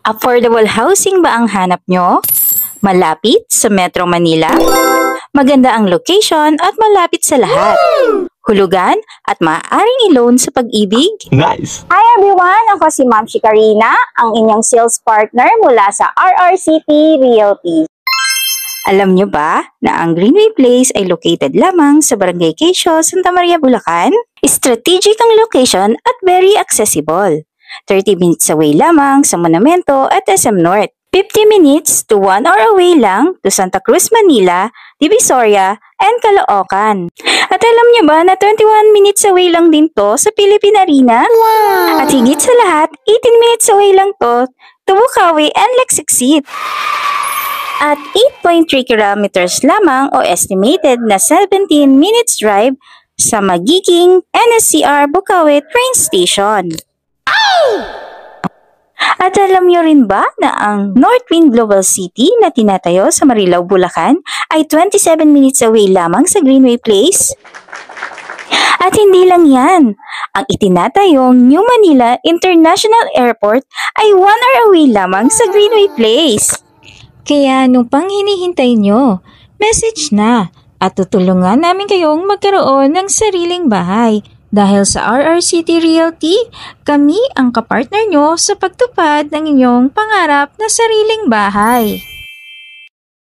Affordable housing ba ang hanap nyo? Malapit sa Metro Manila? Maganda ang location at malapit sa lahat. Hulugan at maaaring i-loan sa pag-ibig? Nice! Hi everyone! Ako si Ma'am Shikarina, ang inyong sales partner mula sa RRCT Realty. Alam nyo ba na ang Greenway Place ay located lamang sa Barangay Quezon, Santa Maria, Bulacan? Strategic ang location at very accessible. 30 minutes away lamang sa Monumento at SM North. 50 minutes to 1 hour away lang to Santa Cruz, Manila, Divisoria, and Caloocan. At alam niyo ba na 21 minutes away lang din to sa Philippine Arena? Wow! At higit sa lahat, 18 minutes away lang to Bukawi and Lexic. At 8.3 kilometers lamang o estimated na 17 minutes drive sa magiging NSCR Bukawi train station. At alam nyo rin ba na ang Northwind Global City na tinatayo sa Marilao, Bulacan ay 27 minutes away lamang sa Greenway Place? At hindi lang yan, ang itinatayong New Manila International Airport ay 1 hour away lamang sa Greenway Place. Kaya nung pang hinihintay nyo, message na at tutulungan namin kayong magkaroon ng sariling bahay. Dahil sa RRCT Realty, kami ang kapartner nyo sa pagtupad ng inyong pangarap na sariling bahay.